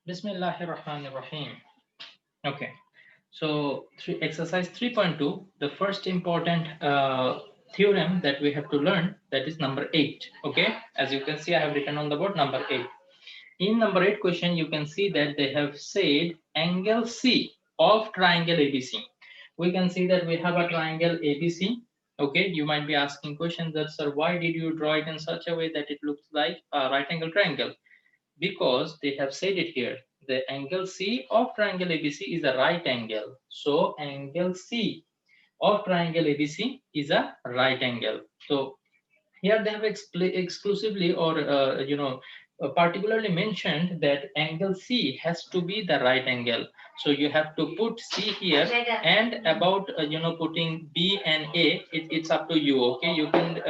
Bismillahirrahmanirrahim. Okay, so exercise 3.2, the first important theorem that we have to learn, that is number 8. Okay, as you can see, I have written on the board number 8. In number 8 question, you can see that they have said angle C of triangle ABC. We can see that we have a triangle ABC. Okay, you might be asking questions that, sir, why did you draw it in such a way that it looks like a right angle triangle? Because they have said it here, the angle C of triangle ABC is a right angle. So angle C of triangle ABC is a right angle. So here they have exclusively or particularly mentioned that angle C has to be the right angle. So you have to put C here, and about putting B and A, it's up to you. Okay, you can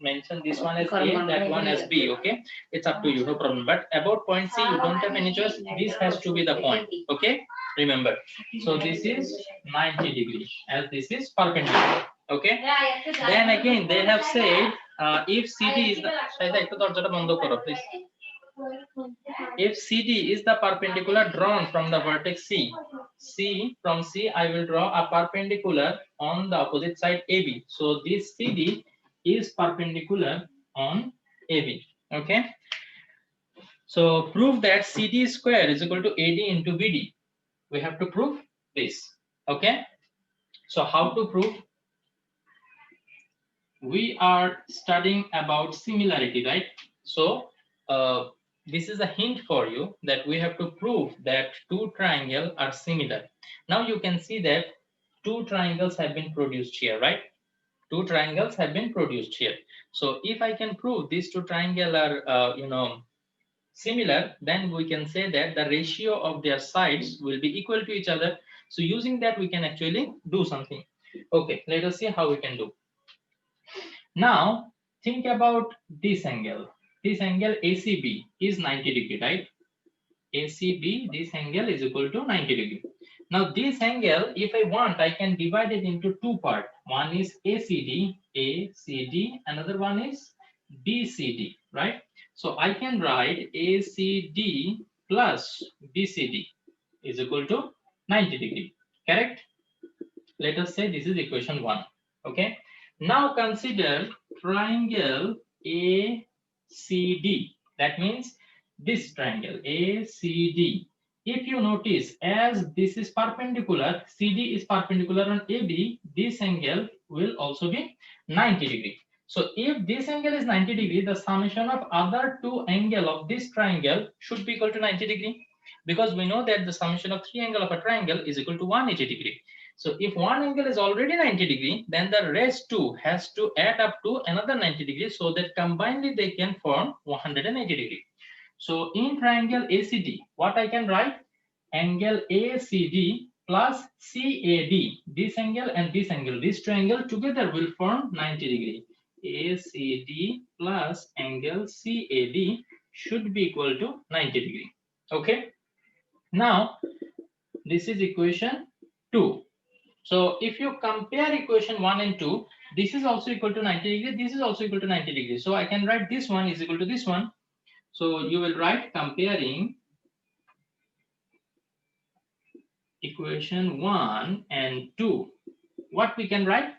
mention this one as A, that one as B. Okay, it's up to you, no problem. But about point C, you don't have any choice. This has to be the point. Okay, remember. So this is 90 degree, as this is perpendicular. Okay, then again they have said if CD is the please. If CD is the perpendicular drawn from the vertex from C I will draw a perpendicular on the opposite side AB. So this CD is perpendicular on AB. Okay. So prove that CD square is equal to AD into BD. We have to prove this. Okay. So how to prove? We are studying about similarity, right? So this is a hint for you that we have to prove that two triangles are similar. Now you can see that two triangles have been produced here, right? Two triangles have been produced here. So if I can prove these two triangles are similar, then we can say that the ratio of their sides will be equal to each other. So using that we can actually do something. Okay, let us see how we can do. Now think about this angle. This angle ACB is 90 degree, right? ACB, this angle is equal to 90 degree. Now this angle, if I want, I can divide it into two parts. One is ACD, another one is BCD, right? So I can write ACD plus BCD is equal to 90 degree, correct? Let us say this is equation 1. Okay. Now consider triangle ACD. That means this triangle ACD. If you notice, as this is perpendicular, CD is perpendicular on AB, this angle will also be 90 degree. So if this angle is 90 degree, the summation of other two angle of this triangle should be equal to 90 degree, because we know that the summation of three angle of a triangle is equal to 180 degree. So if one angle is already 90 degree, then the rest two has to add up to another 90 degrees, so that combinedly they can form 180 degree. So in triangle ACD, what I can write? Angle ACD plus CAD, this angle and this angle, this triangle together will form 90 degree. ACD plus angle CAD should be equal to 90 degree. Okay. Now this is equation 2. So if you compare equation 1 and 2, this is also equal to 90 degree, this is also equal to 90 degree. So I can write this one is equal to this one. So you will write comparing equation 1 and 2. What we can write?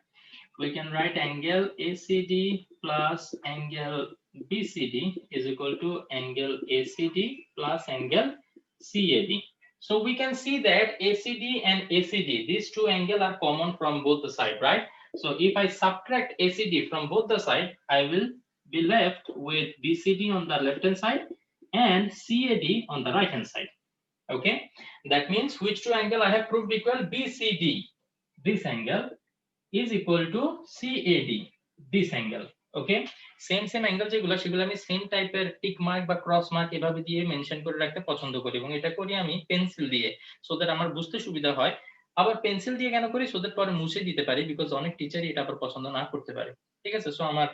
We can write angle ACD plus angle BCD is equal to angle ACD plus angle CAD. So we can see that ACD and ACD, these two angles are common from both the side, right? So if I subtract ACD from both the side, I will be left with BCD on the left hand side and CAD on the right hand side. Okay, that means which two angle I have proved equal? BCD, this angle, is equal to CAD, this angle. Okay, same angle যেগুলো সেগুলো আমি same টাইপের tick mark বা cross mark এভাবে দিয়ে mention করে রাখতে পছন্দ করি, এবং এটা করি আমি পেন্সিল দিয়ে, সো দ্যাট আমার বুঝতে সুবিধা হয়। আবার পেন্সিল দিয়ে কেন করি? সো দ্যাট পরে মুছে দিতে পারি, বিকজ অনেক টিচারই এটা আবার পছন্দ না করতে পারে। ঠিক আছে, সো আমার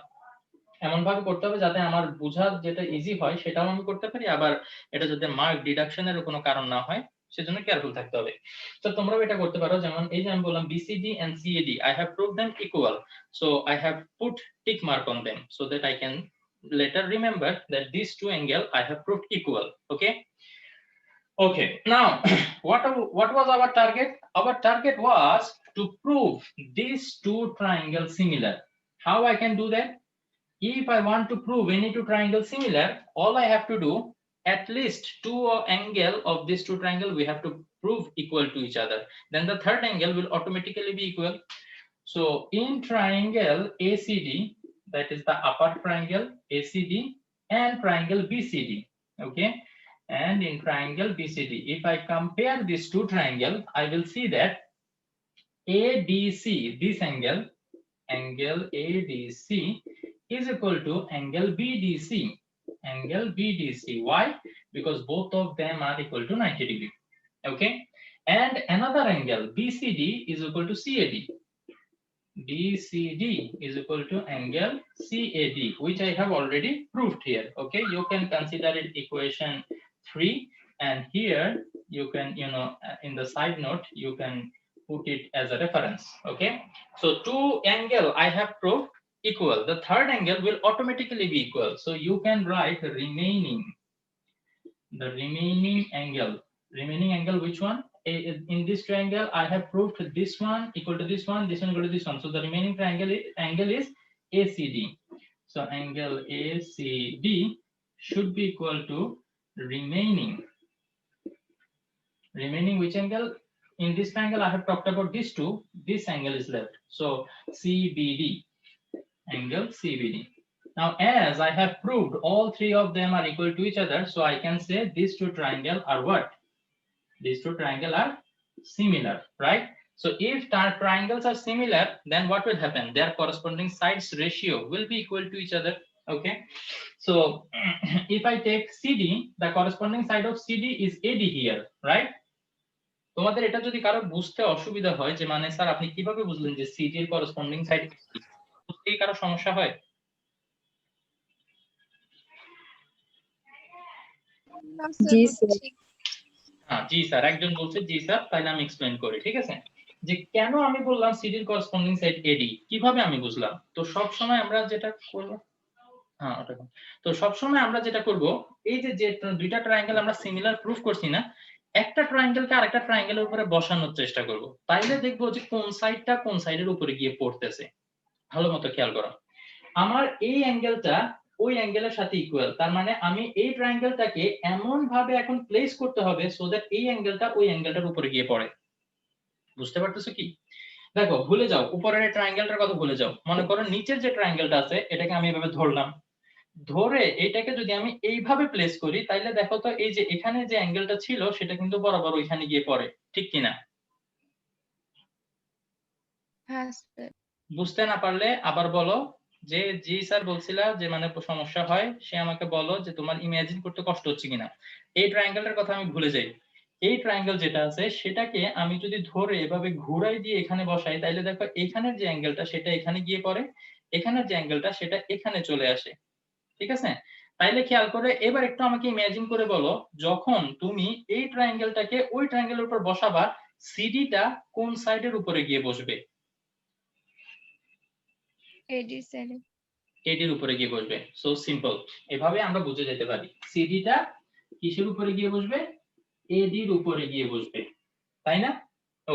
এমন ভাবে করতে হবে যাতে আমার বোঝার যেটা ইজি হয় সেটাও আমি করতে পারি, আবার এটা যাতে মার্ক ডিডাকশনের কোনো কারণ না হয় সেজন্য কেয়ারফুল থাকতে হবে। তো তোমরাও এটা করতে পারো, যেমন এই যে আমি বললাম BCD and CAD, I have proved them equal, so I have put tick mark on them so that I can later remember that these two angle I have proved equal. Okay, Okay, now what was our target? Our target was to prove these two triangles similar. How I can do that? If I want to prove any two triangles similar, all I have to do, at least two angle of these two triangles we have to prove equal to each other. Then the third angle will automatically be equal. So in triangle ACD, that is the upper triangle ACD and triangle BCD, okay, and in triangle BCD, if I compare these two triangles, I will see that ADC, this angle ADC is equal to angle BDC. Angle BDC. Why? Because both of them are equal to 90 degree. Okay. And another angle BCD is equal to CAD. BCD is equal to angle CAD, which I have already proved here. Okay, you can consider it equation 3, and here you can, in the side note, you can put it as a reference. Okay, so two angle I have proved equal. The third angle will automatically be equal. So you can write the remaining angle. Remaining angle, which one? In this triangle, I have proved this one equal to this one equal to this one. So the remaining triangle angle is ACD. So angle ACD should be equal to remaining which angle? In this triangle, I have talked about these two. This angle is left. So CBD, angle CBD. Now, as I have proved all three of them are equal to each other, so I can say these two triangles are what? These two triangles are similar, right? So if triangles are similar, then what will happen? Their corresponding sides ratio will be equal to each other. Okay. So if I take CD, the corresponding side of CD is AD here, right? তোমাদের এটা যদি কারো বুঝতে অসুবিধা হয় যে মানে sir আপনি কিভাবে বুঝলেন যে CD এর corresponding side বুঝতে কারো সমস্যা হয়? জি স্যার। হ্যাঁ জি স্যার, একজন বলছে জি স্যার, তাহলে আমি এক্সপ্লেইন করি, ঠিক আছে? যে কেন আমি বললাম সিডির করসপন্ডিং সাইড এডি, কিভাবে আমি বুঝলাম? তো সব সময় আমরা যেটা করব, হ্যাঁ ওটা, তো সব সময় আমরা যেটা করব, এই যে দুইটা ট্রায়াঙ্গেল আমরা সিমিলার প্রুফ করছি না, একটা ট্রায়াঙ্গেলকে আরেকটা ট্রায়াঙ্গেলের উপরে বসানোর চেষ্টা করব, তাইলে দেখবো যে কোন সাইডটা কোন সাইডের উপরে গিয়ে পড়তেছে। ভালো মতো খেয়াল করো, আমার এই অ্যাঙ্গেলটা ওই অ্যাঙ্গেলের সাথে ইকুয়াল, তার মানে আমি এই ট্রায়াঙ্গেলটাকে এমন ভাবে এখন প্লেস করতে হবে সো দ্যাট এই অ্যাঙ্গেলটা ওই অ্যাঙ্গেলটার উপরে গিয়ে পড়ে। বুঝতে পারতেছো কি? দেখো, ভুলে যাও উপরের ট্রায়াঙ্গেলটার কথা, ভুলে যাও, মনে করো নিচের যে ট্রায়াঙ্গেলটা আছে এটাকে আমি এভাবে ধরলাম, ধরে এটাকে যদি আমি এইভাবে প্লেস করি, তাইলে দেখো তো এই যে এখানে যে অ্যাঙ্গেলটা ছিল সেটা কিন্তু বরাবর ওইখানে গিয়ে পড়ে, ঠিক কিনা? হ্যাঁ স্যার। বুঝতে না পারলে আবার বলো, যে জি স্যার বলছিলা যে মানে সমস্যা হয়, সে আমাকে বলো যে তোমার ইমাজিন করতে কষ্ট হচ্ছে কিনা। এই ট্রায়াঙ্গেলটার কথা আমি ভুলে যাই, এই ট্রায়াঙ্গেল যেটা আছে সেটাকে আমি যদি ধরে এভাবে ঘুরাই দিয়ে এখানে বসাই, তাইলে দেখো এখানের যে অ্যাঙ্গেলটা সেটা এখানে গিয়ে পড়ে, এখানের যে অ্যাঙ্গেলটা সেটা এখানে চলে আসে, ঠিক আছে? তাইলে খেয়াল করে এবার একটু আমাকে ইমাজিন করে বলো, যখন তুমি এই ট্রায়াঙ্গেলটাকে ওই ট্রায়াঙ্গেলের উপর বসাবা, সিডিটা কোন সাইডের উপরে গিয়ে বসবে? এডি স্যার। এডির উপরে গিয়ে বসবে। সো সিম্পল, এভাবে আমরা বুঝে যেতে পারি সিডিটা কিসের উপরে গিয়ে বসবে? এডির উপরে গিয়ে বসবে, তাই না?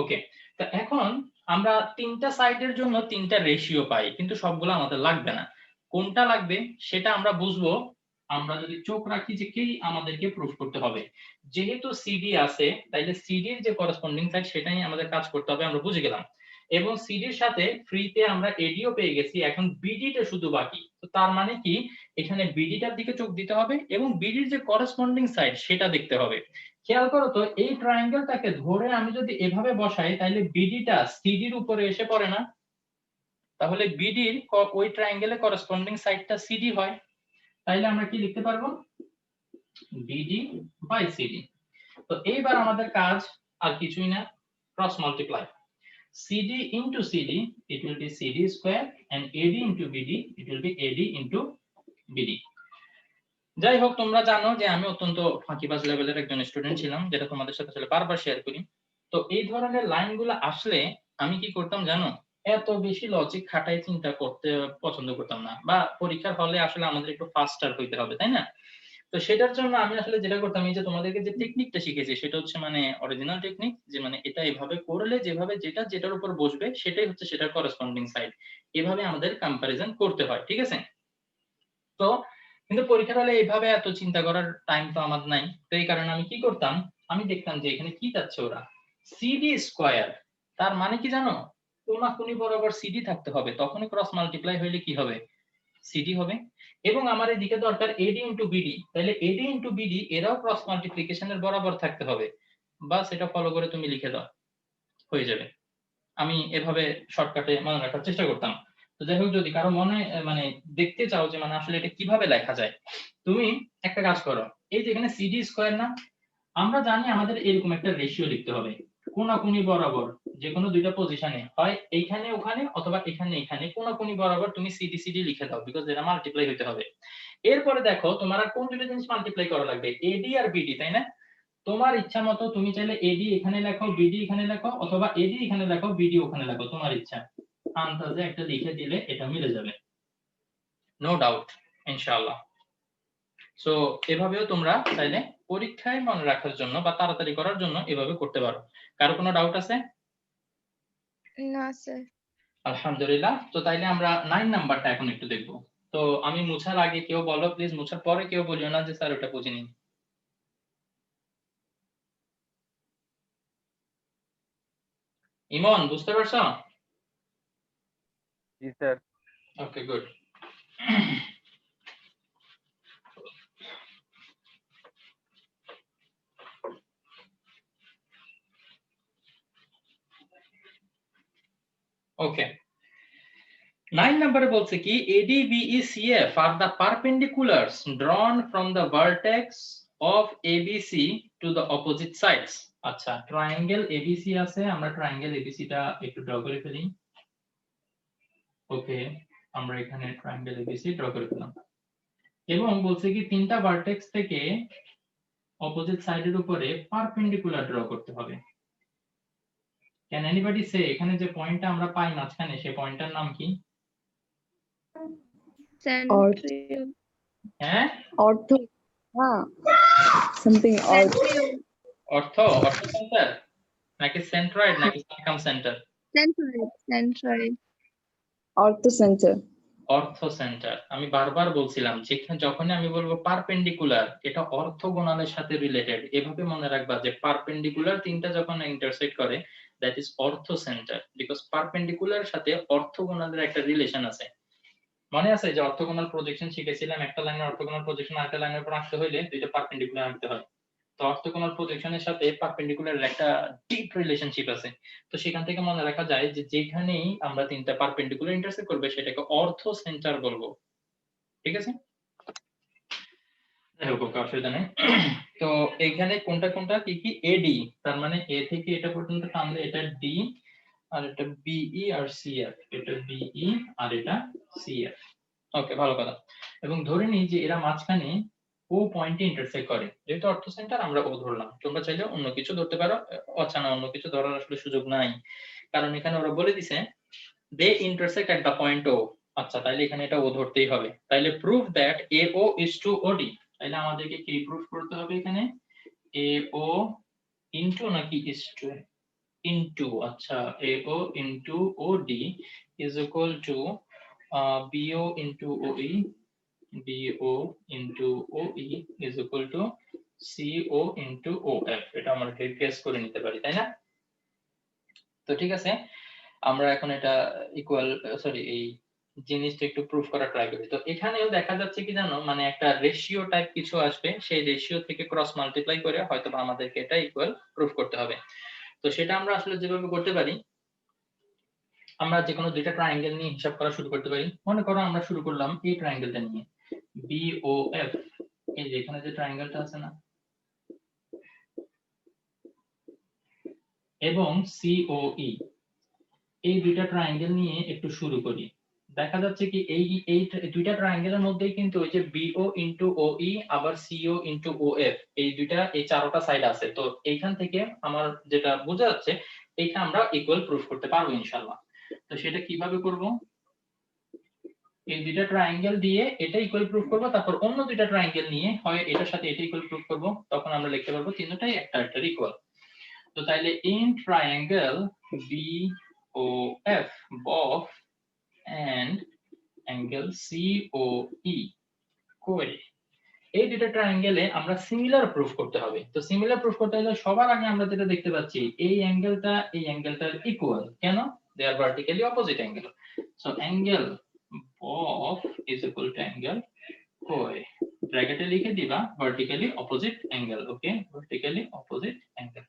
ওকে, তো এখন আমরা তিনটা সাইডের জন্য তিনটা রেশিও পাই, কিন্তু সবগুলো আমাদের লাগবে না। কোনটা লাগবে সেটা আমরা বুঝবো আমরা যদি চোখ রাখি যে কি আমাদেরকে প্রুফ করতে হবে। যেহেতু সিডি আছে, তাইলে সিডির যে করসপন্ডিং সাইড সেটাই আমাদের কাজ করতে হবে, আমরা বুঝে গেলাম। এবং সিডির সাথে ফ্রিতে আমরা এডিও পেয়ে গেছি, এখন বিডিটা শুধু বাকি। তো তার মানে কি, এখানে বিডিটার দিকে চোখ দিতে হবে এবং বিডির যে করসপন্ডিং সাইড সেটা দেখতে হবে। খেয়াল করো তো, এই ট্রায়াঙ্গেলটাকে ধরে আমি যদি এভাবে বসাই, তাহলে বিডিটা সিডির উপরে এসে পড়ে না? তাহলে বিডির ওই ট্রায়াঙ্গেলে করসপন্ডিং সাইডটা সিডি হয়, তাইলে আমরা কি লিখতে পারবো? BD by CD. তো এইবার আমাদের কাজ আর কিছুই না, cross multiply. CD into CD, it will be CD square, and AD into BD, it will be AD into BD. যাই হোক, তোমরা জানো যে আমি অত্যন্ত ফাঁকিবাজ লেভেলের একজন স্টুডেন্ট ছিলাম, যেটা তোমাদের সাথে আসলে বারবার শেয়ার করি। তো এই ধরনের লাইনগুলো আসলে আমি কি করতাম জানো? এত বেশি লজিক খাটাই চিন্তা করতে পছন্দ করতাম না, বা পরীক্ষার হলে আসলে আমাদের একটু ফাস্টার হইতে হবে, তাই না? তো সেটার জন্য আমি আসলে যেটা করতাম, এই যে তোমাদেরকে যে টেকনিকটা শিখেছি সেটা হচ্ছে মানে অরিজিনাল টেকনিক, যে মানে এটা এভাবে করলে যেভাবে যেটার উপর বসবে সেটাই হচ্ছে সেটার করসপন্ডিং সাইড, এভাবে আমাদের কম্পারিজন করতে হয়, ঠিক আছে? তো কিন্তু পরীক্ষার হলে এইভাবে এত চিন্তা করার টাইম তো আমার নাই, তো এই কারণে আমি কি করতাম, আমি দেখতাম যে এখানে কি যাচ্ছে ওরা সিডি স্কয়ার, তার মানে কি জানো, কোনাকুনি বরাবর সিডি থাকতে হবে, তখনই ক্রস মাল্টিপ্লাই হইলে কি হবে, সিডি হবে। এবং আমার এদিকে দরকার এডি ইনটু বিডি, তাহলে এডি ইনটু বিডি এরাও ক্রস মাল্টিপ্লিকেশনের বরাবর থাকতে হবে, বা সেটা ফলো করে তুমি লিখে দাও, হয়ে যাবে। আমি এভাবে শর্টকাটে মনে রাখার চেষ্টা করতাম। তো যাই হোক, যদি কারো মনে মানে দেখতে চাও যে মানে আসলে এটা কিভাবে লেখা যায়, তুমি একটা কাজ করো, এই যে এখানে সিডি স্কয়ার না, আমরা জানি আমাদের এরকম একটা রেশিও লিখতে হবে, কোনাকুনি বরাবর যে কোনো দুইটা পজিশনে, হয় এইখানে ওখানে অথবা এখানে এখানে, কোনাকুনি বরাবর তুমি সিডি সিডি লিখে দাও, বিকজ এটা মাল্টিপ্লাই হতে হবে। এরপরে দেখো তোমার আর কোন দুটো জিনিস মাল্টিপ্লাই করা লাগবে, এডি আর বিডি, তাই না? তোমার ইচ্ছা মতো তুমি চাইলে এডি এখানে লেখো, বিডি এখানে লেখো, অথবা এডি এখানে লেখো, বিডি ওখানে লেখো, তোমার ইচ্ছা, আন্দাজে একটা লিখে দিলে এটা মিলে যাবে, নো ডাউট, ইনশাআল্লাহ। সো এভাবেও তোমরা চাইলে পরীক্ষায় মনে রাখার জন্য বা তাড়াতাড়ি করার জন্য এভাবে করতে পারো। কারো কোনো ডাউট আছে? না স্যার। আলহামদুলিল্লাহ। তো তাইলে আমরা 9 নাম্বারটা এখন একটু দেখব। তো আমি মুছার আগে কেউ বলো প্লিজ, মুছার পরে কেউ বলিও না যে স্যার ওটা বুঝিনি। ইমন বুঝতে পারছো? জি স্যার। Okay good. ওকে, 9 নম্বরে বলছে কি ADBECF are the perpendiculars drawn from the vertex of ABC to the opposite sides। আচ্ছা, ট্রায়াঙ্গেল ABC আছে, আমরা ট্রায়াঙ্গেল ABC টা একটু ড্র করে ফেলি। ওকে, আমরা এখানে ট্রায়াঙ্গেল ABC ড্র করে ফেললাম, এবং বলছে কি তিনটা ভার্টেক্স থেকে অপোজিট সাইডের উপরে পারপেন্ডিকুলার ড্র করতে হবে। ক্যান এনিবডি সে এখানে যে পয়েন্টটা আমরা পাই মাঝখানে, সেই পয়েন্টটার নাম কি? সেন্ট্রিওল। হ্যাঁ, অর্থ, হ্যাঁ, সামথিং অর্থ, অর্থ, অর্থ সেন্টার নাকি সেন্ট্রয়েড নাকি সার্কাম সেন্টার? সেন্ট্রয়েড। অর্থ সেন্টার। অর্থ সেন্টার। আমি বারবার বলছিলাম যেখানে যখনই আমি বলবো পারপেন্ডিকুলার, এটা অর্থগোনালের সাথে রিলেটেড, এভাবে মনে রাখবা যে পারপেন্ডিকুলার তিনটা যখন ইন্টারসেক্ট করে দ্যাট ইজ অর্থ সেন্টার, বিকজ পারপেন্ডিকুলার সাথে অর্থগোনালের একটা রিলেশন আছে। মনে আছে যে অর্থগোনাল প্রজেকশন শিখেছিলাম, একটা লাইনের অর্থগোনাল প্রজেকশন আরেকটা লাইনের উপর আঁকতে হলে দুইটা পারপেন্ডিকুলার আঁকতে হয়। তো অর্থগোনাল প্রজেকশনের সাথে পারপেন্ডিকুলার একটা ডিপ রিলেশনশিপ আছে। তো সেখান থেকে মনে রাখা যায় যে যেখানেই আমরা তিনটা পারপেন্ডিকুলার ইন্টারসেক্ট করবে সেটাকে অর্থ সেন্টার বলবো, ঠিক আছে? যাই হোক, অসুবিধা নেই। তো এখানে কোনটা কোনটা কি কি, এডি, তার মানে এ থেকে এটা পর্যন্ত টানলে এটা ডি, আর এটা বিই আর সিএফ, এটা বিই আর এটা সিএফ। ওকে, ভালো কথা। এবং ধরে নিই যে এরা মাঝখানে ও পয়েন্টে ইন্টারসেক্ট করে, যেহেতু অর্থ সেন্টার আমরা ও ধরলাম, তোমরা চাইলে অন্য কিছু ধরতে পারো, অজানা অন্য কিছু ধরার আসলে সুযোগ নাই, কারণ এখানে ওরা বলে দিছে দে ইন্টারসেক্ট এট দ্য পয়েন্ট ও। আচ্ছা, তাইলে এখানে এটা ও ধরতেই হবে, তাইলে prove that AO is to OD, তাইলে আমাদেরকে কি প্রুফ করতে হবে এখানে, AO ইনটু নাকি is to, ইনটু, আচ্ছা AO into OD is equal to BO into OE, BO into OE is equal to CO into OF, এটা আমরা গেস করে নিতে পারি, তাই না? তো ঠিক আছে, আমরা এখন এটা ইকুয়াল সরি এই জিনিসটা একটু প্রুফ করা ট্রাই করি। তো এখানেও দেখা যাচ্ছে কি জানো, মানে একটা রেশিও টাইপ কিছু আসবে, সেই রেশিও থেকে ক্রস মাল্টিপ্লাই করে হয়তো আমাদেরকে এটা ইকুয়াল প্রুফ করতে হবে। তো সেটা আমরা আসলে যেভাবে করতে পারি, আমরা যে কোনো দুইটা ট্রায়াঙ্গেল নিয়ে হিসাব করা শুরু করতে পারি। মনে করো আমরা শুরু করলাম এই ট্রায়াঙ্গেলটা নিয়ে, BOF, এই যে এখানে যে ট্রায়াঙ্গেলটা আছে না, এবং COE, এই দুইটা ট্রায়াঙ্গেল নিয়ে একটু শুরু করি। দেখা যাচ্ছে কি এই দুইটা ট্রায়াঙ্গেলের মধ্যেই কিন্তু ওই যে BO ইনটু OE আবার CO ইনটু OF, এই দুইটা এই চারটা সাইড আছে। তো এইখান থেকে আমার যেটা বোঝা যাচ্ছে এইটা আমরা ইকুয়াল প্রুফ করতে পারবো ইনশাআল্লাহ। তো সেটা কিভাবে করব, এই দুইটা ট্রায়াঙ্গেল দিয়ে এটা ইকুয়াল প্রুফ করব, তারপর অন্য দুইটা ট্রায়াঙ্গেল নিয়ে হয় এটার সাথে এটা ইকুয়াল প্রুফ করব, তখন আমরা লিখতে পারবো তিনটাই একটা আরেকটার ইকুয়াল। তো তাইলে in triangle BOF BOF and angle COE Koi, এই দুটো ট্রায়াঙ্গেলে আমরা সিমিলার প্রুফ করতে হবে। তো সিমিলার প্রুফ করতে হলে সবার আগে আমরা যেটা দেখতে পাচ্ছি এই অ্যাঙ্গেলটার ইকুয়াল। কেন? They are vertically opposite angle. So angle BOF is equal to angle কোয়ে, ব্র্যাকেটে লিখে দিবা vertically opposite angle. Okay, vertically opposite angle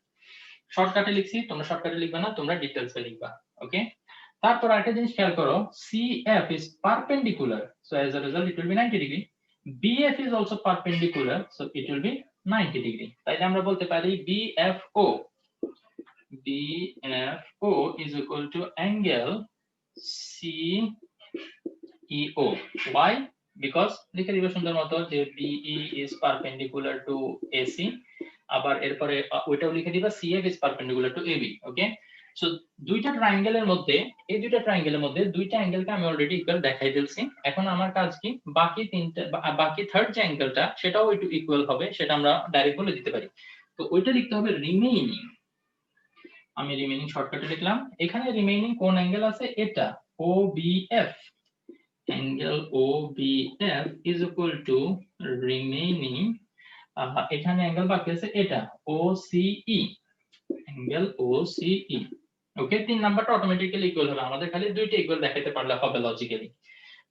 শর্টকাটে লিখছি, তোমরা শর্টকাটে লিখবা না, তোমরা ডিটেইলসে লিখবা। ওকে, তারপর আরেকটা জিনিস খেয়াল করো, CF is perpendicular, so as a result it will be 90 degree. BF is also perpendicular, so it will be 90 degree. তাইলে আমরা বলতে পারি BFO is equal to angle CEO. Why? Because লিখে দিবা সুন্দর মতো যে BE is perpendicular to AC, আবার এরপরে ওইটাও লিখে দিবা CF is perpendicular to AB. Okay, so দুইটা ট্রায়াঙ্গেলের মধ্যে, এই দুইটা ট্রায়াঙ্গেলের মধ্যে দুইটা অ্যাঙ্গেলকে আমি অলরেডি ইকুয়াল দেখাই দিয়েছি। এখন আমার কাজ কি, বাকি থার্ড যে অ্যাঙ্গেলটা সেটাও একটু ইকুয়াল হবে, সেটা আমরা ডাইরেক্ট বলে দিতে পারি। তো ওইটা লিখতে হবে রিমেইনিং। আমি রিমেইনিং শর্টকাটে লিখলাম। এখানে রিমেইনিং কোন অ্যাঙ্গেল আছে? এটা OBF, angle OBF is equal to remaining, এখানে অ্যাঙ্গেল বাকি আছে এটা OCE, অ্যাঙ্গেল OCE। ওকে, 3 নাম্বারটা অটোমেটিক্যালি ইকুয়াল হবে, আমাদের খালি দুইটা ইকুয়াল দেখাতে পারলে হবে লজিক্যালি।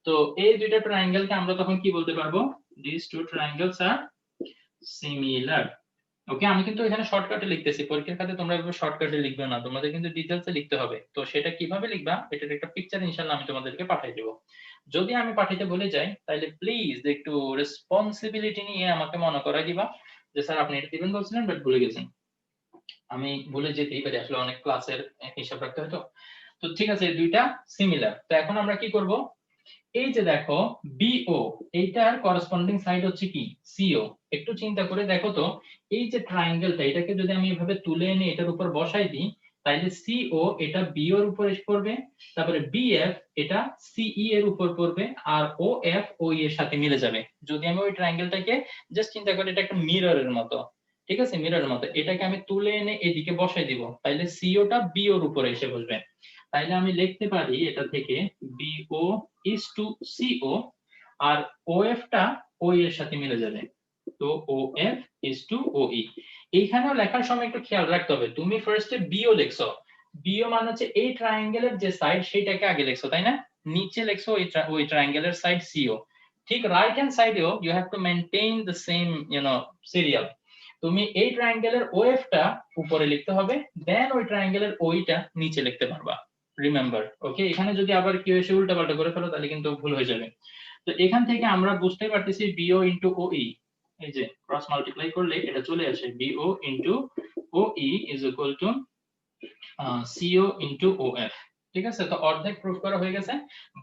তো এই দুইটা ট্রায়াঙ্গেলকে আমরা তখন কি বলতে পারবো? these two triangles are similar. ওকে, আমি কিন্তু এখানে শর্টকাটে লিখতেছি, পরীক্ষার খাতে তোমরা এভাবে শর্টকাটে লিখবে না, তোমাদের কিন্তু ডিটেইলসে লিখতে হবে। তো সেটা কিভাবে লিখবা এটার একটা পিকচার ইনশাআল্লাহ আমি তোমাদেরকে পাঠিয়ে দেব। যদি আমি পাঠাইতে ভুলে যাই তাহলে প্লিজ একটু রেসপন্সিবিলিটি নিয়ে আমাকে মনে করাই দিবা যে স্যার আপনি এটা দিবেন বলছিলেন বাট ভুলে গেছেন। আমি ভুলে যেতেই পারি, আসলে অনেক ক্লাসের হিসাব রাখতে হয়। তো ঠিক আছে, দুইটা সিমিলার। তো এখন আমরা কি করব, এই যে দেখো BO, এইটার করেসপন্ডিং সাইড হচ্ছে কি CO। একটু চিন্তা করে দেখো তো, এই যে ট্রায়াঙ্গেলটা এটাকে যদি আমি এভাবে তুলে এনে এটার উপর বসাই দিই, তাহলে CO এটা BO এর উপর এসে পড়বে, তারপরে BF এটা CE এর উপর পড়বে, আর OF OE এর সাথে মিলে যাবে। যদি আমি ওই ট্রায়াঙ্গেলটাকে জাস্ট চিন্তা করি এটা একটা মিররের মতো, ঠিক আছে, মিররের মতো, এটাকে আমি তুলে এনে এদিকে বসাই দিব, তাহলে CO টা BO এর উপরে এসে বসবে। তাইলে আমি লিখতে পারি এটা থেকে BO is to CO, R OF টা OE এর সাথে মিলে যাবে, তো OF is to OE। এইখানেও লেখার সময় একটু খেয়াল রাখতে হবে, তুমি ফার্স্টে BO লিখছো, BO মানে হচ্ছে এই ট্রায়াঙ্গেলের যে সাইড সেটাকে আগে লিখছো, তাই না? নিচে লিখছো ওই ট্রায়াঙ্গেলের সাইড CO। ঠিক রাইট হ্যান্ড সাইডেও you have to maintain the same serial. তুমি এই ট্রায়াঙ্গেলের OF টা উপরে লিখতে হবে, দেন ওই ট্রায়াঙ্গেলের OE টা নিচে লিখতে পারবা। রিমেম্বার, ওকে? এখানে যদি আবার কেউ এসে উল্টাপাল্টা করে ফেলো তাহলে কিন্তু ভুল হয়ে যাবে। তো এখান থেকে আমরা বুঝতে পারতেছি BO ইনটু OE, এই যে ক্রস মাল্টিপ্লাই করলে এটা চলে আসে, BO into OE is equal two CO into OF। ঠিক আছে, তো অর্ধেক প্রুফ করা হয়ে গেছে,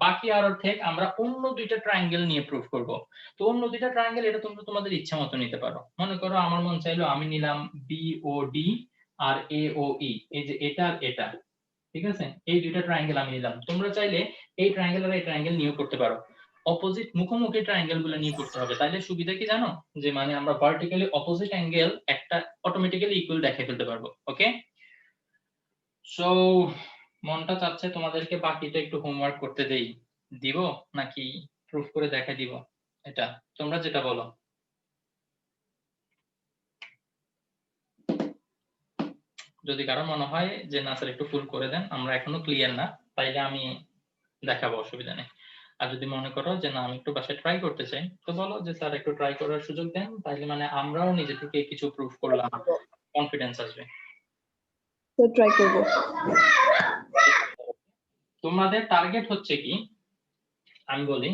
বাকি আর অর্ধেক আমরা অন্য দুইটা ট্রায়াঙ্গেল নিয়ে প্রুফ করব। তো অন্য দুইটা ট্রায়াঙ্গেল এটা তোমরা তোমাদের ইচ্ছা মতো নিতে পারো। মনে করো আমার মন চাইলো আমি নিলাম BOD আর AOE, এই যে এটা আর এটা, ঠিক আছে, এই দুইটা ট্রায়াঙ্গেল আমি নিলাম। তোমরা চাইলে এই ট্রায়াঙ্গেল আর এই ট্রায়াঙ্গেল নিয়েও করতে পারো, অপোজিট মুখোমুখি ট্রায়াঙ্গেল গুলো নিয়ে করতে হবে। তাইলে সুবিধা কি জানো, যে মানে আমরা ভার্টিক্যালি অপোজিট অ্যাঙ্গেল একটা অটোমেটিক্যালি ইকুয়াল দেখাই ফেলতে পারবো। ওকে, সো মনটা চাচ্ছে তোমাদেরকে বাকিটা একটু হোমওয়ার্ক করতে দেই, দিব নাকি প্রুফ করে দেখাই দিব, এটা তোমরা যেটা বলো। যদি কারো মনে হয় যে না স্যার একটু ফুল করে দেন, আমরা এখনো ক্লিয়ার না, তাইলে আমি দেখাবো, অসুবিধা নেই। আর যদি মনে করো যে না আমি একটু বাসায় ট্রাই করতে চাই, তো বলো যে স্যার একটু ট্রাই করার সুযোগ দেন, তাইলে মানে আমরাও নিজে থেকে কিছু প্রুফ করলাম, কনফিডেন্স আসবে। তো ট্রাই করব। তোমাদের টার্গেট হচ্ছে কি আমি বলি,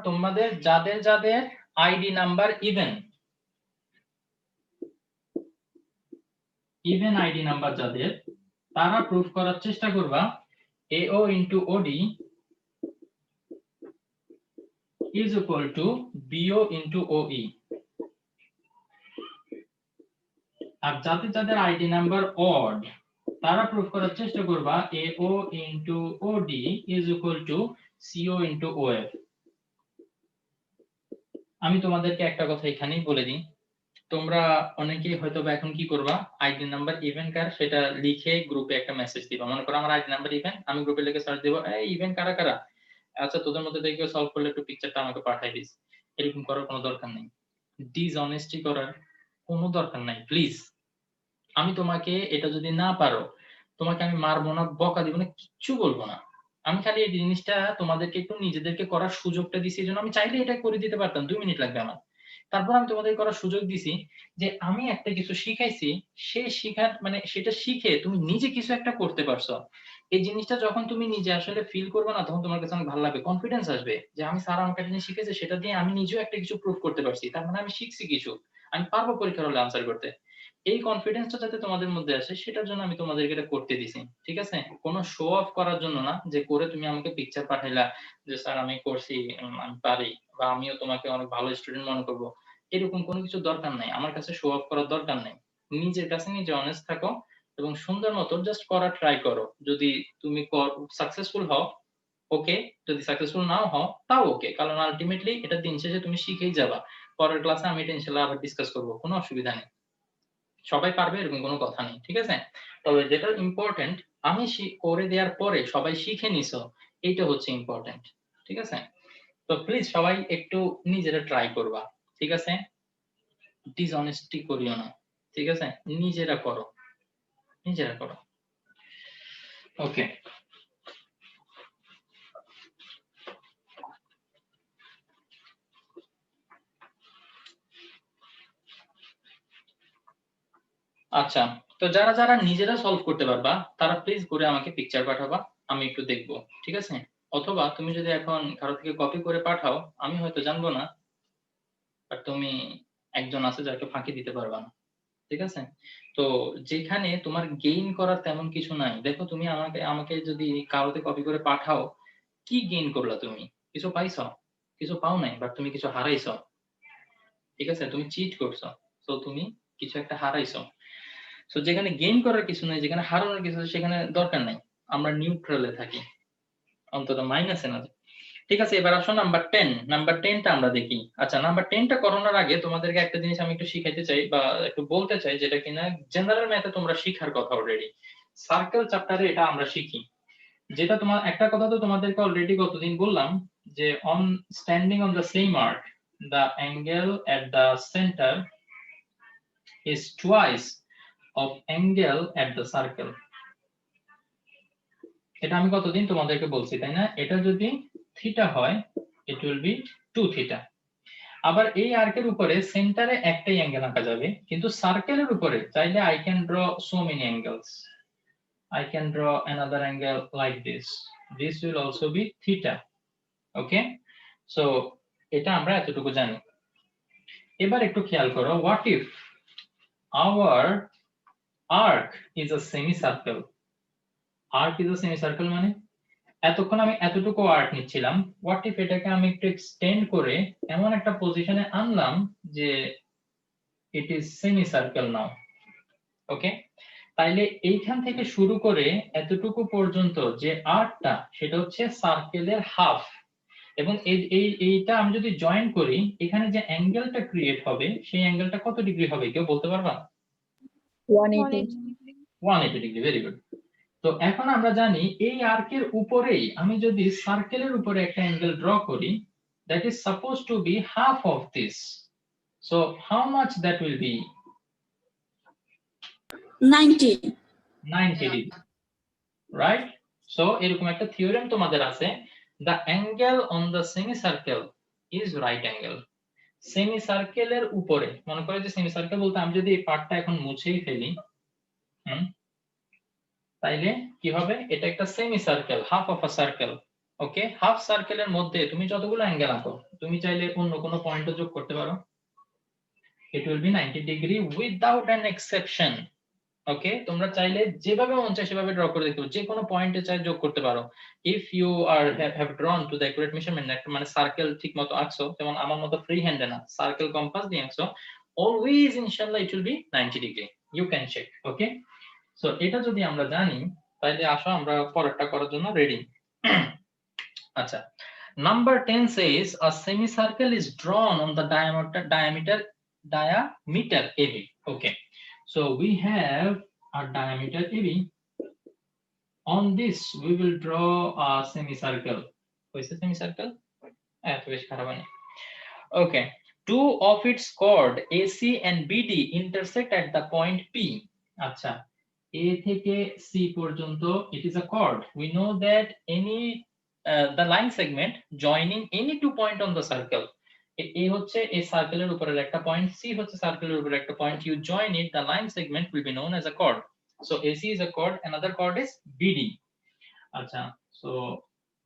তোমাদের যাদের যাদের ID number even ID number যাদের, তারা প্রুফ করার চেষ্টা করবা AO into OD is equal to BO into OE। আর যাদের যাদের আইডি নাম্বার অড, তারা প্রুফ করার চেষ্টা করবা AO into OD is equal to CO into OF। আমি তোমাদেরকে একটা কথা এখানেই বলে দিই, তোমরা অনেকেই হয়তো বা এখন কি করবা, আইডি নাম্বার ইভেন্ট কার সেটা লিখে গ্রুপে একটা মেসেজ দিবা। মনে করো আমার আইডি নাম্বার ইভেন্ট, আমি গ্রুপে লিখে সার্চ দেব, এই ইভেন্ট কারা কারা, আচ্ছা তোদের মধ্যে থেকে কেউ সলভ করলে একটু পিকচারটা আমাকে পাঠিয়ে দিস। এরকম করার কোনো দরকার নেই, ডিসঅনেস্টি করার কোনো দরকার নাই প্লিজ। আমি তোমাকে এটা যদি না পারো, তোমাকে আমি মারবো না, বকা দিব না, কিচ্ছু বলবো না। আমি খালি এই জিনিসটা তোমাদেরকে একটু নিজেদেরকে করার সুযোগটা দিছি, এই জন্য আমি চাইলে এটা করে দিতে পারতাম, 2 মিনিট লাগবে আমার। তারপর আমি তোমাদের করার সুযোগ দিছি যে আমি একটা কিছু শিখাইছি, সে শিখার মানে সেটা শিখে তুমি নিজে কিছু একটা করতে পারছো। এই জিনিসটা যখন তুমি নিজে আসলে ফিল করবে না, তখন তোমার কাছে অনেক ভালো লাগবে, কনফিডেন্স আসবে যে আমি স্যার আমাকে একটা জিনিস শিখেছে, সেটা দিয়ে আমি নিজেও একটা কিছু প্রুভ করতে পারছি, তার মানে আমি শিখছি কিছু, আমি পারবো পরীক্ষার হলে আনসার করতে। এই কনফিডেন্সটা যাতে তোমাদের মধ্যে আসে, সেটার জন্য আমি তোমাদেরকে এটা করতে দিছি, ঠিক আছে? কোনো শো অফ করার জন্য না, যে করে তুমি আমাকে পিকচার পাঠাইলা যে স্যার আমি করছি, আমি পারি, বা আমিও তোমাকে অনেক ভালো স্টুডেন্ট মনে করবো, এরকম কোনো কিছু দরকার নাই। আমার কাছে শো অফ করার দরকার নেই। নিজের কাছে নিজে অনেস্ট থাকো এবং সুন্দর মতো জাস্ট করার ট্রাই করো। যদি তুমি সাকসেসফুল হও, ওকে, যদি সাকসেসফুল নাও হও তাও ওকে, কারণ আলটিমেটলি এটা দিন শেষে তুমি শিখেই যাবা। পরের ক্লাসে আমি এটা ইনশাআল্লাহ আবার ডিসকাস করব, কোনো অসুবিধা নেই। সবাই পারবে এরকম কোনো কথা নেই, ঠিক আছে? তবে যেটা ইম্পর্টেন্ট, আমি করে দেওয়ার পরে সবাই শিখে নিছো, এইটা হচ্ছে ইম্পর্টেন্ট, ঠিক আছে? তো প্লিজ সবাই একটু নিজেরা ট্রাই করবা, ঠিক আছে? ডিসঅনেস্টি করিও না, ঠিক আছে? নিজেরা করো, নিজেরা করো। ওকে, আচ্ছা, তো যারা যারা নিজেরা সলভ করতে পারবা তারা প্লিজ করে আমাকে পিকচার পাঠাবা, আমি একটু দেখবো, ঠিক আছে? অথবা তুমি যদি এখন কারো থেকে কপি করে পাঠাও, আমি হয়তো জানবো না, আর তুমি একজন আছে যাকে ফাঁকি দিতে পারবা না, ঠিক আছে? তো যেখানে তোমার গেইন করার তেমন কিছু নাই, দেখো তুমি আমাকে আমাকে যদি কারোতে কপি করে পাঠাও, কি গেইন করলা তুমি? কিছু পাইছো? কিছু পাও নাই, বাট তুমি কিছু হারাইছো, ঠিক আছে? তুমি চিট করছো, তো তুমি কিছু একটা হারাইছো। সো যেখানে গেইন করার কিছু নাই, যেখানে হারানোর কিছু আছে, সেখানে দরকার নাই, আমরা নিউট্রালে থাকি, অন্তত মাইনাসে না। ঠিক আছে, এবার আসো নাম্বার 10। নাম্বার 10 টা আমরা দেখি। আচ্ছা, নাম্বার 10 টা করানোর আগে তোমাদেরকে একটা জিনিস আমি একটু শিখাইতে চাই বা একটু বলতে চাই, যেটা কিনা জেনারেল ম্যাথে তোমরা শিখার কথা অলরেডি। সার্কেল চ্যাপ্টারে এটা আমরা শিখি। যেটা তোমার একটা কথা তো তোমাদেরকে অলরেডি গতদিন বললাম, যে on standing on the same arc, the angle at the centre is twice of angle at the circle। এটা আমি কতদিন তোমাদেরকে বলছি, তাই না? এটা যদি থিটা হয়, it will be 2 থিটা। আবার এই আর্কের উপরে সেন্টারে একটাই অ্যাঙ্গেল আঁকা যাবে, কিন্তু সার্কেলের উপরে চাইলে I can draw so many angles, I can draw another angle like this will also be theta, okay? So এটা আমরা এতটুকু জানি। এবার একটু খেয়াল করো, what if our arc is a semicircle? arc is a semicircle মানে এতক্ষণ আমি এতটুকু আর্ক নিচ্ছিলাম, হোয়াট ইফ এটাকে আমি একটু এক্সটেন্ড করে এমন একটা পজিশনে আনলাম যে ইট ইজ সেমি সার্কেল নাও, ওকে? তাইলে এইখান থেকে শুরু করে এতটুকু পর্যন্ত যে আর্কটা, সেটা হচ্ছে সার্কেলের হাফ, এবং এইটা আমি যদি জয়েন করি, এখানে যে অ্যাঙ্গেলটা ক্রিয়েট হবে, সেই অ্যাঙ্গেলটা কত ডিগ্রি হবে কেউ বলতে পারবা? 180. 180 ডিগ্রি, ভেরি গুড। তো এখন আমরা জানি এই আর্কের উপরেই আমি যদি সার্কেলের উপরে একটা অ্যাঙ্গেল ড্র করি, that is supposed to be half of this, so how much that will be? 90. 90 degree, right? So এরকম একটা থিওরেম তোমাদের আছে, the angle on the semicircle is right angle। সেমিসার্কেলের উপরে, মনে করো যে সেমিসার্কেল বলতে আমি যদি এই পার্টটা এখন মুছেই ফেলি, তাইলে কি হবে? এটা একটা semi circle, half of a circle, okay? Half সার্কেলের মধ্যে তুমি যতগুলো অ্যাঙ্গেল আঁকো, তুমি চাইলে অন্য কোনো পয়েন্টও যোগ করতে পারো, it will be 90 degree without an exception, ওকে? তোমরা চাইলে যেভাবে মন চায় সেভাবে ড্র করে দেখতে পারো, যে কোনো পয়েন্টে চাই যোগ করতে পারো। if you are have drawn to the accurate measurement, একটা মানে সার্কেল ঠিকমতো আঁকছো, যেমন আমার মতো ফ্রি হ্যান্ডে না, সার্কেল কম্পাস দিয়ে আঁকছো, always inshallah it will be 90 degree, you can check, okay? So এটা যদি আমরা জানি, তাহলে আসো আমরা পরেরটা করার জন্য রেডি। আচ্ছা, number 10 says a semicircle is drawn on the diameter AB. Okay, so we have a diameter AB. On this we will draw a semicircle. What's a semicircle? Okay, two of its chord AC and BD intersect at the point P. আচ্ছা, A থেকে C পর্যন্ত it is a chord. We know that any the line segment joining any two point on the circle. A হচ্ছে এই সার্কেলের উপরের একটা point, C হচ্ছে সার্কেলের উপরের একটা point. You join it, the line segment will be known as a chord. So AC is a chord, another chord is BD. আচ্ছা, so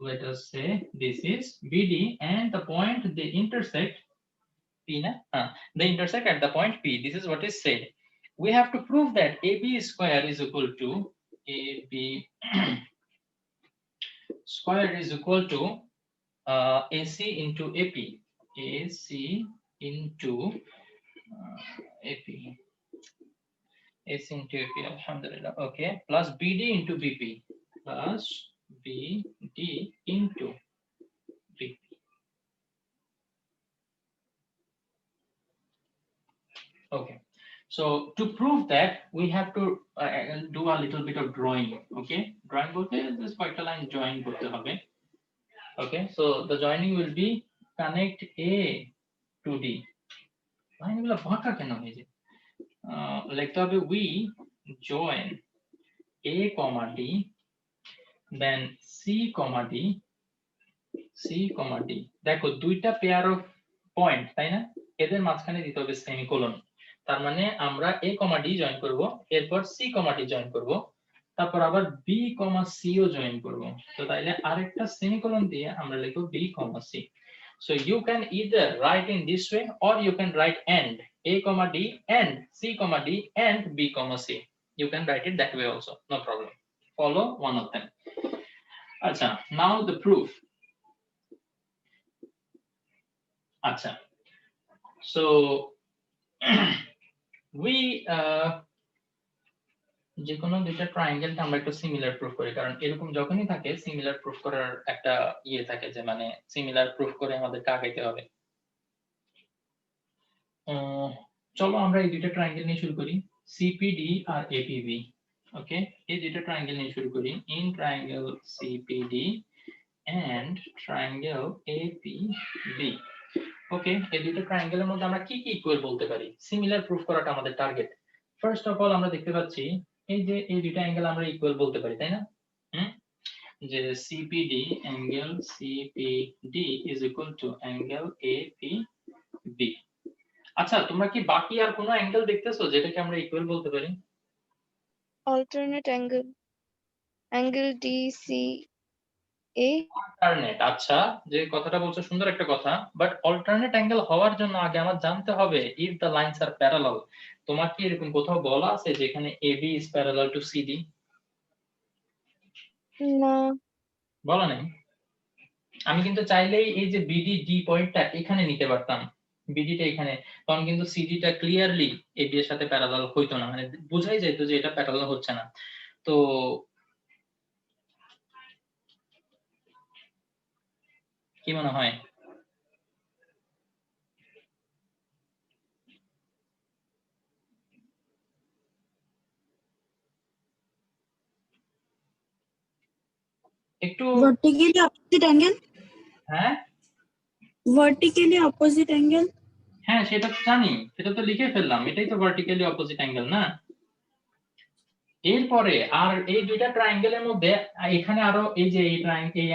let us say this is BD and the point they intersect P na? They intersect at the point P. This is what is said. We have to prove that AB square is equal to AB square is equal to AC into AP. AC into AP. AC into AP. Alhamdulillah. Okay. Plus BD into BP. Plus BD into BP. Okay, so to prove that we have to do a little bit of drawing. Okay, drawing bolte this quite a line join korte hobe. Okay, so the joining will be connect A to D. Line gulo baka keno hoye je likhte hobe we join A comma D, then C comma D, C comma D. দেখো দুইটা pair of point, তাই না? এদের মাঝখানে দিতে হবে semicolon. তার মানে আমরা A comma D জয়েন করব, এরপর C comma D জয়েন করব, তারপর আবার B comma C ও জয়েন করব। তো তাইলে আরেকটা সেমিকোলন দিয়ে আমরা লিখব B comma C. So you can either write in this way or you can write and A comma D and C comma D and B comma C. You can write it that way also, no problem. Follow one of them. Acha, now the proof. Acha, so we যে কোনো দুইটা ট্রায়াঙ্গেলটা আমরা একটু similar proof করি, কারণ এরকম যখনই থাকে সিমিলার প্রুফ করার একটা ইয়ে থাকে যে মানে সিমিলার প্রুফ করে আমাদের আগাইতে হবে। চলো আমরা এই দুইটা ট্রায়াঙ্গেল নিয়ে শুরু করি, সিপিডি আর এপিবি। ওকে, এই দুইটা ট্রায়াঙ্গেল নিয়ে শুরু করি। In triangle CPD and triangle APB. Okay, এই দুইটা ট্রায়াঙ্গেলের মধ্যে আমরা কি কি ইকুয়াল বলতে পারি? সিমিলার প্রুফ করাটা আমাদের টার্গেট। ফার্স্ট অফ অল আমরা দেখতে পাচ্ছি এই যে এই দুইটা অ্যাঙ্গেল আমরা ইকুয়াল বলতে পারি, তাই না? যে CPD angle CPD is equal to angle APB. আচ্ছা, তোমরা কি বাকি আর কোনো অ্যাঙ্গেল দেখতেছো যেটাকে আমরা ইকুয়াল বলতে পারি? Alternate angle. Angle DCA. Alternate, আচ্ছা, যে কথাটা বলছো সুন্দর একটা কথা, বাট অল্টারনেট অ্যাঙ্গেল হওয়ার জন্য আগে আমার জানতে হবে if the lines are parallel. তোমার কি এরকম কোথাও বলা আছে যেখানে AB is parallel to CD? না। বলা নেই। আমি কিন্তু চাইলেই এই যে BD D পয়েন্টটা এখানে নিতে পারতাম, BD টা এখানে, তখন কিন্তু CD টা ক্লিয়ারলি AB এর সাথে প্যারালাল হইতো না, মানে বোঝাই যেত যে এটা প্যারালাল হচ্ছে না। তো কি মনে হয়? একটু vertically opposite angle, হ্যাঁ vertically opposite angle. হ্যাঁ, সেটা তো জানি, সেটা তো লিখে ফেললাম, এটাই তো ভার্টিক্যালি অপোজিট অ্যাঙ্গেল না? এরপরে আর এই দুইটা ট্রায়াঙ্গেলের মধ্যে এখানে আরো এই যে এই অ্যাঙ্গেল,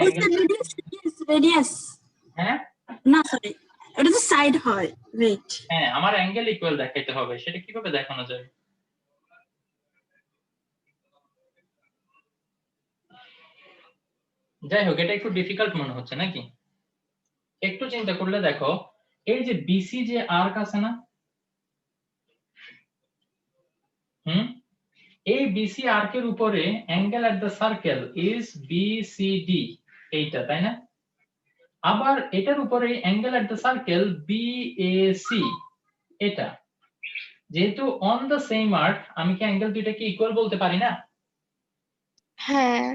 radius. হ্যাঁ না সরি, এটা তো সাইড হয়। ওয়েট, হ্যাঁ, আমার অ্যাঙ্গেল ইকুয়াল দেখাইতে হবে, সেটা কিভাবে দেখানো যায়? যাই হোক, এটা একটু ডিফিকাল্ট মনে হচ্ছে নাকি? একটু চিন্তা করলে দেখো, এই যে বিসি যে আর্ক আছে না, এই বিসি আর্কের উপরে angle at the circle is BCD, এইটা, তাই না? আবার এটার উপরে angle at the circle BAC, এটা। যেহেতু অন দ্য সেম আর্ক, আমি কি অ্যাঙ্গেল দুইটাকে ইকুয়াল বলতে পারি না? হ্যাঁ।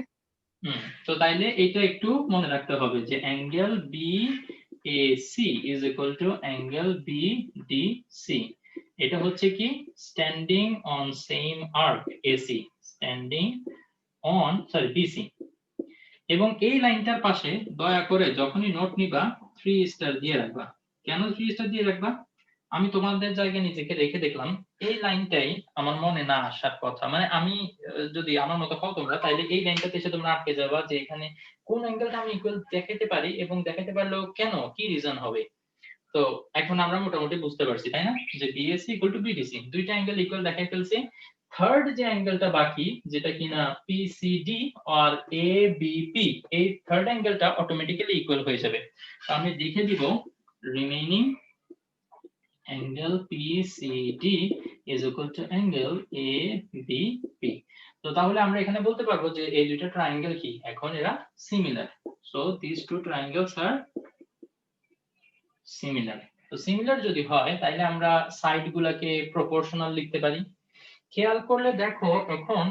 তো তাইলে এটা একটু মনে রাখতে হবে যে angle BAC is equal to angle BDC। এটা হচ্ছে কি standing on same arc AC, standing on BC। এবং এই লাইনটার পাশে দয়া করে যখনই নোট নিবা 3 স্টার দিয়ে রাখবা। কেন 3 স্টার দিয়ে রাখবা? আমি তোমাদের জায়গায় নিজেকে রেখে দেখলাম এই লাইনটাই আমার মনে না আসার কথা, মানে আমি যদি আমার মতো হও তোমরা, তাইলে এই লাইনটাতে এসে তোমরা আটকে যাবা যে এখানে কোন অ্যাঙ্গেলটা আমি ইকুয়াল দেখাতে পারি এবং দেখাতে পারলেও কেন, কি রিজন হবে। তো এখন আমরা মোটামুটি বুঝতে পারছি তাই না, যে BAC ইকুয়াল টু BDC, দুইটা অ্যাঙ্গেল ইকুয়াল দেখাই ফেলছি। থার্ড যে অ্যাঙ্গেলটা বাকি, যেটা কিনা PCD আর ABP, এই থার্ড অ্যাঙ্গেলটা অটোমেটিক্যালি ইকুয়াল হয়ে যাবে। তো আমি লিখে দিব remaining angle PCD is equal to angle ABP। তো তাহলে আমরা এখানে বলতে পারবো যে এই দুইটা ট্রায়াঙ্গেল কি এখন এরা similar. So these two triangles are similar। তো সিমিলার যদি হয় তাহলে আমরা সাইড গুলাকে প্রপোর্শনাল লিখতে পারি। খেয়াল করলে দেখো এখন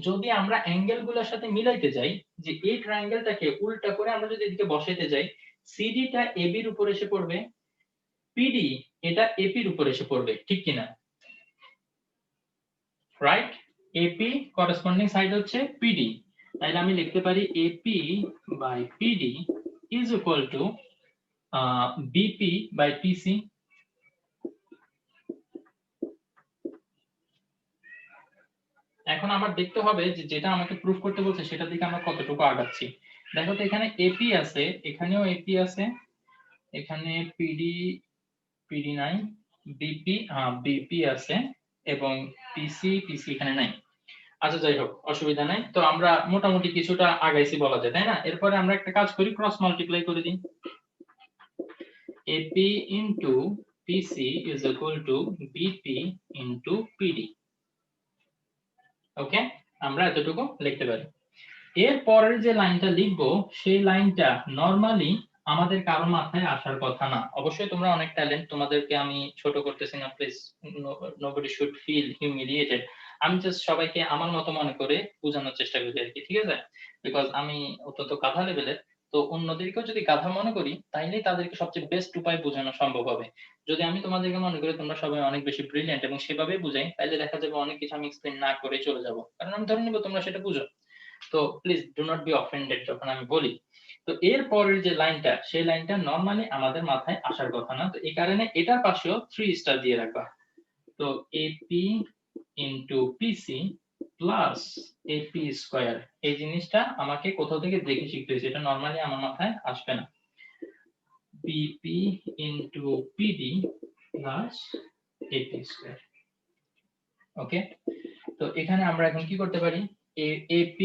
যদি আমরা অ্যাঙ্গেল গুলোর সাথে মিলাইতে যাই, যে এই ট্রায়াঙ্গেলটাকে উল্টা করে আমরা যদি এদিকে বসাইতে যাই, সিডি টা AB এর উপর এসে পড়বে, PD এটা AP এর উপর এসে পড়বে, ঠিক কিনা? রাইট, AP করেসপন্ডিং সাইড হচ্ছে PD, তাহলে আমি লিখতে পারি AP by PD is equal to BP by PC। এখন আমার দেখতে হবে যে যেটা আমাকে প্রুফ করতে বলছে সেটার দিকে আমরা কতটুকু আগাচ্ছি। দেখো তো এখানে AP আছে, এখানেও AP আছে, এখানে PD নাই, BP আছে এবং PC এখানে নাই। আচ্ছা যাই হোক, অসুবিধা নাই। তো আমরা মোটামুটি কিছুটা আগাইছি বলা যায় তাই না। এরপরে আমরা একটা কাজ করি, ক্রস মাল্টিপ্লাই করে দিই। AP into PC is equal to BP into PD। ওকে, আমরা এতটুকু লিখতে পারি। এর পরের যে লাইনটা লিখবো সেই লাইনটা নরমালি আমাদের কারো মাথায় আসার কথা না। অবশ্যই তোমরা অনেক ট্যালেন্ট, তোমাদেরকে আমি ছোট করতেছি না, please nobody should feel humiliated. আমি জাস্ট সবাইকে আমার মতো মনে করে বোঝানোর চেষ্টা করি আর কি, ঠিক আছে? বিকজ আমি অত্যন্ত গাধা লেভেলের, তো অন্যদেরকেও যদি গাধা মনে করি তাইলেই তাদেরকে সবচেয়ে বেস্ট উপায় বোঝানো সম্ভব হবে। যদি আমি তোমাদেরকে মনে করি তোমরা সবাই অনেক বেশি ব্রিলিয়েন্ট এবং সেভাবে বুঝাই, তাইলে দেখা যাবে অনেক কিছু আমি এক্সপ্লেন না করে চলে যাব, কারণ আমি ধরে নিব তোমরা সেটা বুঝো। তো please do not be offended যখন আমি বলি। তো এর পরের যে লাইনটা, সেই লাইনটা নরমালি আমাদের মাথায় আসার কথা না, তো এই কারণে এটার পাশেও 3 স্টার দিয়ে রাখবা। তো AP into PC plus AP square, এই জিনিসটা আমাকে কোথাও থেকে দেখে শিখতে হয়েছে, এটা নরমালি আমার মাথায় আসবে না। BP into PD plus AP square. Okay, তো এখানে আমরা এখন কি করতে পারি, AP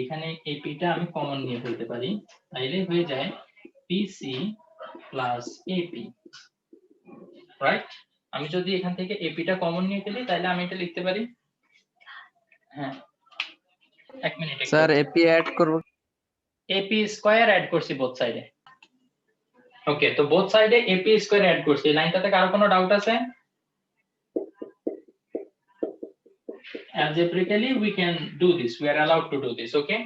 এখানে AP টা আমি কমন নিয়ে ফেলতে পারি, তাইলে হয়ে যায় PC প্লাস AP। রাইট, আমি যদি এখান থেকে AP টা কমন নিয়ে ফেলি তাহলে আমি এটা লিখতে পারি, হ্যাঁ এক মিনিট স্যার AP অ্যাড করব, AP স্কয়ার অ্যাড করছি বোথ সাইডে। ওকে, তো বোথ সাইডে AP স্কয়ার অ্যাড করছি। এই লাইনটাতে কারো কোনো ডাউট আছে? Algebraically we can do this, we are allowed to do this, okay?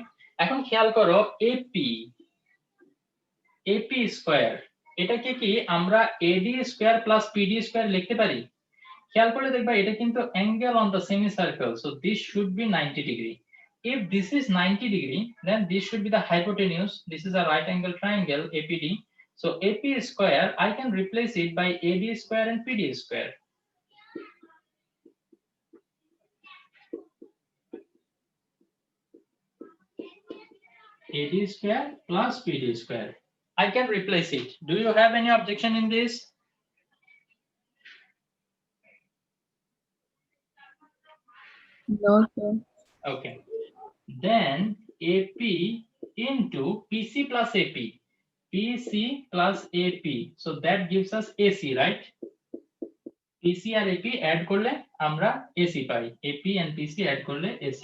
এখন খেয়াল করো AP স্কয়ার, এটাকে কি আমরা AD square plus PD square লিখতে পারি? খেয়াল করলে দেখবা এটা কিন্তু angle on the semicircle, so this should be 90 degree. If this is 90 degree, then this should be the hypotenuse. This is a right angle triangle APD. So AP square, I can replace it by AD square and PD square. AD square plus PD square. I can replace it. Do you have any objection in this? No, sir. Okay. Then AP into PC plus AP. PC plus AP. So that gives us AC, right? PC R AP add করলে আমরা AC pi. AP and PC add করলে AC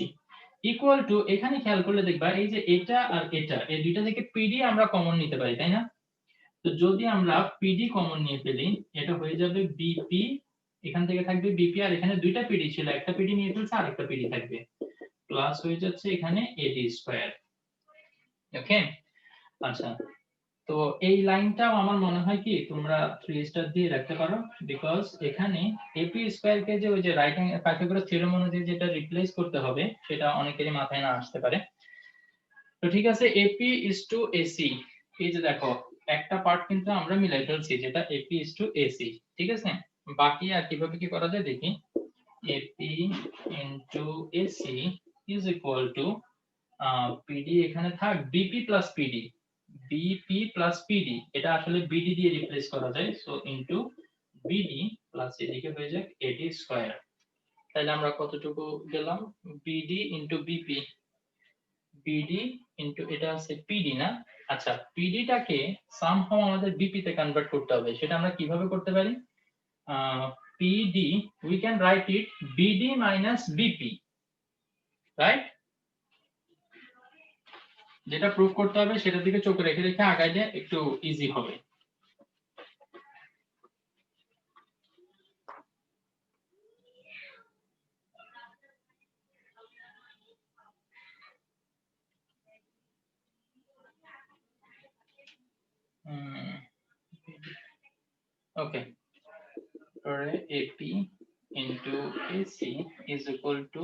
equal to, এখানে খেয়াল করলে দেখবা এই যে এটা আর এটা, এই দুইটা থেকে PD আমরা কমন নিতে পারি তাই না? তো যদি আমরা PD কমন নিয়ে ফেলি, এটা হয়ে যাবে BP, এখান থেকে থাকবে BP, আর এখানে দুইটা PD ছিল, একটা PD নিয়ে ফেলছে আর একটা PD থাকবে, প্লাস হয়ে যাচ্ছে এখানে AD স্কয়ার। ওকে, আচ্ছা, তো এই লাইনটাও আমার মনে হয় কি তোমরা 3 স্টার দিয়ে রাখতে পারো, বিকজ এখানে এপি স্কয়ার কে যে ওই যে রাইট হ্যান্ড পাইথাগোরাস থিওরেম অনুযায়ী যেটা রিপ্লেস করতে হবে সেটা অনেকেরই মাথায় না আসতে পারে। তো ঠিক আছে, এপি ইজ টু এসি, এই যে দেখো একটা পার্ট কিন্তু আমরা মিলাই ফেলছি যেটা এপি ইজ টু এসি, ঠিক আছে। বাকি আর কিভাবে কি করা যায় দেখি। AP into AC is equal to PD এখানে থাক BP plus PD, BP plus PD, এটা আসলে বিডি দিয়ে রিপ্লেস করা যায়, সো ইনটু বিডি প্লাস এদিকে হয়ে যাক এডি স্কয়ার। তাহলে আমরা কতটুকু গেলাম, BD into BP, BD into এটা আছে পিডি না, আচ্ছা পিডিটাকে সামহাউ আমাদের বিপি তে কনভার্ট করতে হবে, সেটা আমরা কিভাবে করতে পারি, PD we can write it BD minus BP, right. যেটা প্রুফ করতে হবে সেটার দিকে চোখ রেখে রেখে আগাইলে একটু ইজি হবে। ওকে, পরে AP into AC is equal to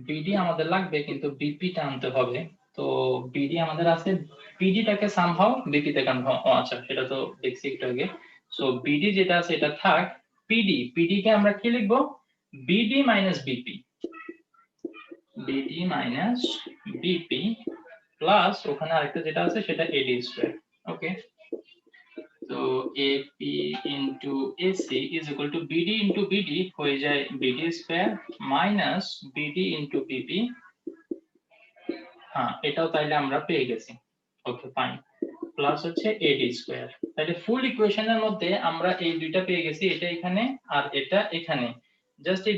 BD আমাদের লাগবে কিন্তু বিপি টা আনতে হবে, তো বিডি আমাদের আছে, পিডিটাকে সামহাউ বিপি তে কনভার্ট, আচ্ছা সেটা তো দেখছি একটু আগে, সো বিডি যেটা আছে এটা থাক, পিডি কে আমরা কি লিখবো, BD minus BP, BD minus BP plus ওখানে আরেকটা যেটা আছে সেটা এডি স্কয়ার। ওকে, তো AP into AC is equal to BD into BD হয়ে যায় BD square minus BD into BP, হ্যাঁ এটাও তাইলে আমরা পেয়ে গেছি। ওকে ফাইন, প্লাস হচ্ছে এডি স্কয়ার, তাহলে ফুল ইকুয়েশনের মধ্যে আমরা এই দুইটা পেয়ে গেছি, এটা এখানে আর এটা এখানে, জাস্ট এই